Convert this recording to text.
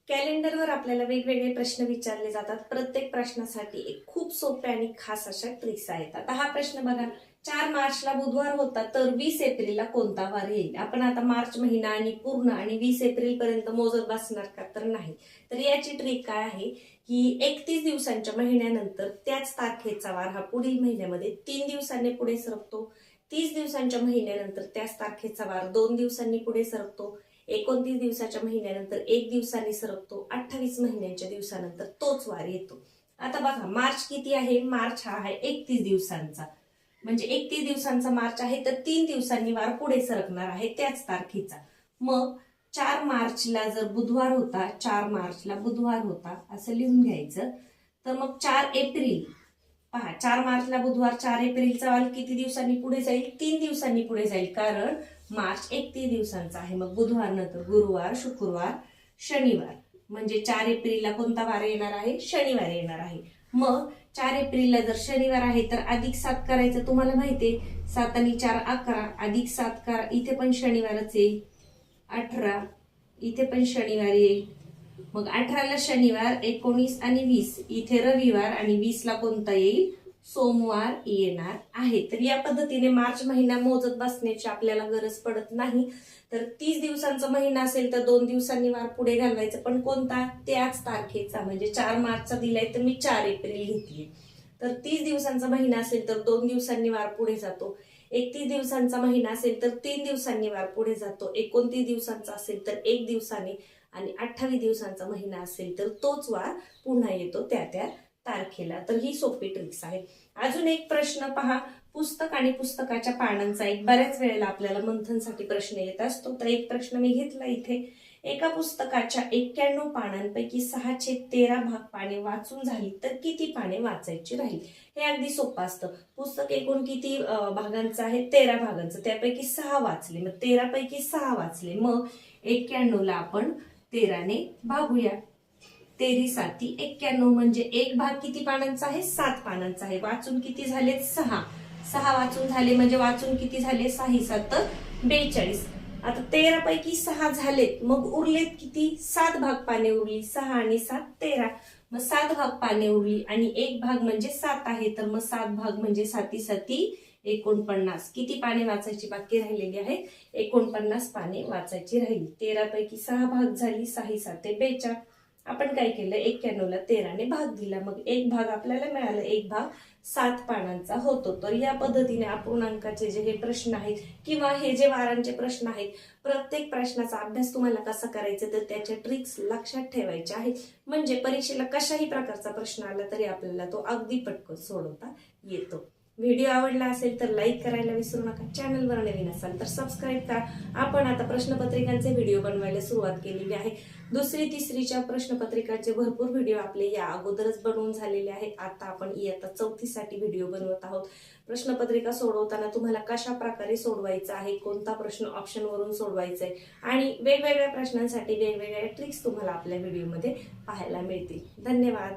कॅलेंडरवर आपल्याला वेगवेगळे प्रश्न विचारले जातात. प्रत्येक प्रश्नासाठी एक खूप सोपे आणि खास अशा ट्रिक्स आहेत. आता हा प्रश्न बघा, 4 मार्चला बुधवार होता तर 20 एप्रिलला कोणता वार येईल? आपण आता मार्च महिना आणि पूर्ण आणि 20 एप्रिल पर्यंत मोजत बसणार का? तर नाही. तर याची ट्रिक काय आहे की 31 दिवसांच्या महिन्यानंतर त्याच तारखेचा वार हा पुढील महिन्यामध्ये 3 दिवसांनी पुढे सरकतो. 30 दिवसांच्या महिन्यानंतर त्याच तारखेचा वार 2 दिवसांनी पुढे सरकतो. 29 दिवसाच्या महिन्यानंतर 1 दिवसांनी सरकतो. 28 महिन्यांच्या दिवसानंतर तोच वार येतो. आता बघा, मार्च किती आहे? मार्च हा आहे 31 दिवसांचा, म्हणजे 31 दिवसांचा मार्च आहे तर 3 दिवसांनी वार पुढे सरकणार आहे त्याच तारखेचा. मग 4 मार्चला जर बुधवार होता, 4 मार्चला बुधवार होता असं लिहून घ्यायचं. तर मग 4 एप्रिल पहा, 4 मार्चला बुधवार, 4 एप्रिलचा वार किती दिवसांनी पुढे जाईल? 3 दिवसांनी पुढे जाईल, कारण मार्च 31 दिवसांचा आहे. मग बुधवार नंतर गुरुवार, शुक्रवार, शनिवार, म्हणजे 4 एप्रिलला कोणता वार येणार आहे? शनिवार येणार आहे. मग 4 एप्रिलला जर शनिवार आहे तर +7 करायचं. तुम्हाला माहितीये 7 आणि 4 11, +7 करा, इथे पण शनिवारच येईल. 18, इथे पण शनिवार येईल. मग 18ला शनिवार, 19 आणि 20 इथे रविवार आणि 20ला कोणता येईल? सोमवार येणार आहे. तर या पद्धतीने मार्च महिना मोजत बसण्याची आपल्याला गरज पडत नाही. तर 30 दिवसांचा महिना असेल तर 2 दिवसांनी वार पुढे घालवायचा, पण कोणता? त्याच तारखेचा. म्हणजे 4 मार्चचा दिलाय तर मी 4 एप्रिल घेतली. तर 30 दिवसांचा महिना असेल तर 2 दिवसांनी वार पुढे जातो. 31 दिवसांचा महिना असेल तर 3 दिवसांनी वार पुढे जातो. 29 दिवसांचा असेल तर 1 दिवसांनी, आणि 28 दिवसांचा महिना असेल तर तोच वार पुन्हा येतो त्या त्या तारखेला. तर ही सोपी ट्रिक्स आहे. अजून एक प्रश्न पहा, पुस्तक आणि पुस्तकाच्या पानांचा एक बऱ्याच वेळेला आपल्याला मंथनसाठी प्रश्न येत असतो. तर एक प्रश्न मी घेतला इथे. एका पुस्तकाच्या 91 पानांपैकी 6/13 भाग पाने वाचून झाली तर किती पाने वाचायची राहील? हे अगदी सोपं असतं. पुस्तक एकूण किती भागांचं आहे? 13 भागांचं. त्यापैकी 6 वाचले, मग 13 पैकी 6 वाचले. मग 91ला आपण 13ने भागूया. 13×7 91, म्हणजे एक भाग किती पानांचा आहे? 7 पानांचा आहे. वाचून किती झाले? 6. 6 वाचून झाले, म्हणजे वाचून किती झाले? 6×7 42. आता 13 पैकी 6 झालेत, मग उरलेत किती? 7 भाग पाने उरली. 6 आणि 7 13. मग 7 भाग पाने उरली आणि एक भाग म्हणजे 7 आहे, तर मग 7 भाग म्हणजे 7×7 49. किती पाने वाचायची बाकी राहिलेली आहेत? 49 पाने वाचायची राहिली. 13 पैकी 6 भाग झाली. 6×7 42. आपण काय केलं? 91ला 13ने भाग दिला. मग एक भाग आपल्याला मिळाला, एक भाग 7 पानांचा होतो. तर या पद्धतीने अपूर्णांकाचे जे हे प्रश्न आहेत किंवा हे जे वारांचे प्रश्न आहेत, प्रत्येक प्रश्नाचा अभ्यास तुम्हाला कसा करायचा तर त्याच्या ट्रिक्स लक्षात ठेवायच्या आहेत. म्हणजे परीक्षेला कशाही प्रकारचा प्रश्न आला तरी आपल्याला तो अगदी पटकन सोडवता येतो. व्हिडिओ आवडला असेल तर लाईक करायला विसरू नका. चॅनलवर नवीन असाल तर सबस्क्राईब करा. आपण आता प्रश्नपत्रिकांचे व्हिडिओ बनवायला सुरुवात केलेली आहे. 2री 3रीच्या प्रश्नपत्रिकांचे भरपूर व्हिडिओ आपले या अगोदरच बनवून झालेले आहेत. आता आपण इयत्ता 4थीसाठी व्हिडिओ बनवत आहोत. प्रश्नपत्रिका सोडवताना तुम्हाला कशा प्रकारे सोडवायचं आहे, कोणता प्रश्न ऑप्शन वरून सोडवायचा आहे, आणि वेगवेगळ्या प्रश्नांसाठी वेगवेगळ्या ट्रिक्स तुम्हाला आपल्या व्हिडिओमध्ये पाहायला मिळतील. धन्यवाद.